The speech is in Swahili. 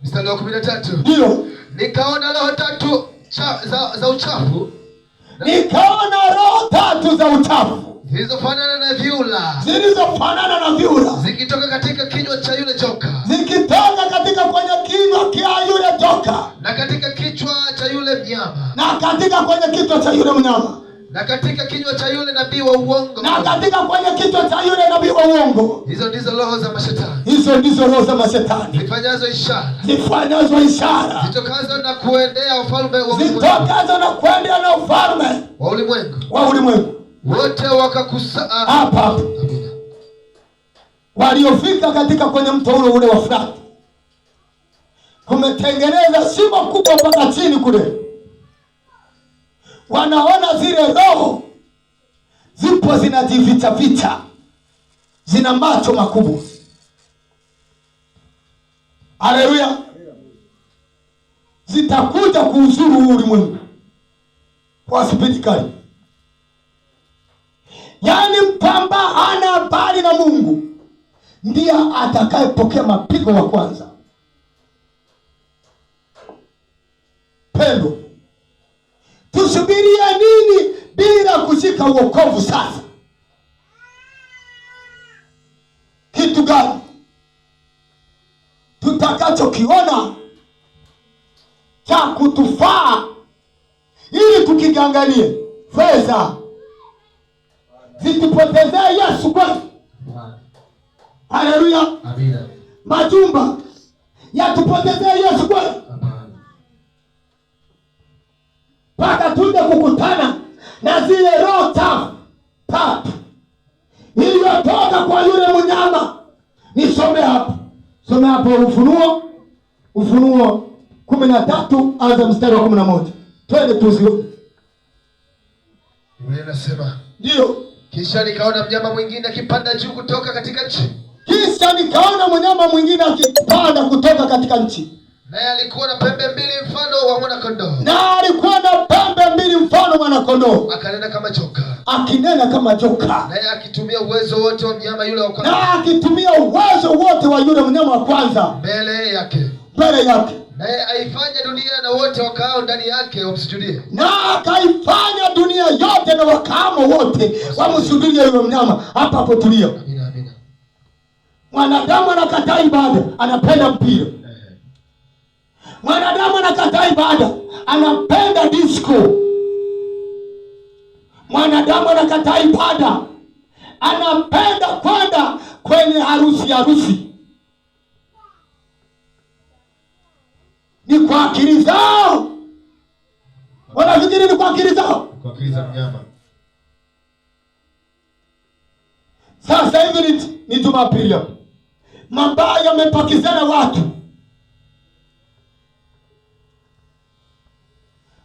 Mstari wa 13. Ndio. Nikaona roho tatu za uchafu. Nikaona roho tatu za uchafu. Zilizofanana na viula. Zilizofanana na viula. Zikitoka katika kinywa cha yule joka. Zikitoka katika kwenye kinywa cha yule joka. Na katika kichwa cha yule mnyama. Na katika kwenye kichwa cha yule mnyama. Na katika kinywa cha yule nabii wa uongo. Na katika kwenye kichwa cha yule nabii wa uongo. Hizo ndizo roho za mashetani. Hizo ndizo roho za mashetani. Zifanyazo ishara. Zifanyazo ishara. Zitokazo na kuendea ufalme wa ulimwengu. Zitokazo na kuendea na ufalme wa ulimwengu. Wa ulimwengu. Wote hapa waliofika katika kwenye mto ule wa Frati, kumetengeneza shimo kubwa mpaka chini kule. Wanaona zile roho zipo zinajificha ficha, zina macho makubwa. Haleluya! Zitakuja kuuzuru ulimwengu kwa spidi kali. Yaani mpamba hana habari na Mungu ndiye atakayepokea mapigo wa kwanza. Pendo, tusubiria nini bila kushika wokovu sasa? Kitu gani tutakachokiona cha kutufaa ili tukigangalie? Fedha zitupotezea Yesu kweli? Haleluya. Amina. Majumba yatupotezea Yesu kweli? Paka tuje kukutana na zile roho tatu iliyotoka kwa yule mnyama. Nisome hapo. Some hapo Ufunuo 13 anza mstari wa 11. Twende tuzio. Biblia inasema, ndio, kisha nikaona mnyama mwingine akipanda juu kutoka katika nchi. Kisha nikaona mnyama mwingine akipanda kutoka katika nchi. Naye alikuwa na pembe mbili mfano wa mwana-kondoo. Na alikuwa na pembe mbili mfano wa mwana-kondoo. Akanena kama joka. Akinena kama joka. Naye akitumia uwezo wote wa mnyama yule wa kwanza. Na akitumia uwezo wote wa yule mnyama wa kwanza. Mbele yake. Naye aifanya dunia na wote wakao ndani yake wamsujudie. Na akaifanya dunia yote na wakaamo wote wamsujudie yule mnyama. Hapo tulia. Amina. Mwanadamu anakataa ibada, anapenda mpira. Mwanadamu anakataa ibada, anapenda disco. Mwanadamu anakataa ibada, anapenda kwenda kwenye harusi. Ni kwa akili zao. Wanafikiri ni kwa akili zao. Kwa akili za mnyama. Sasa hivi ni Jumapili. Mabaya yamepakizana watu.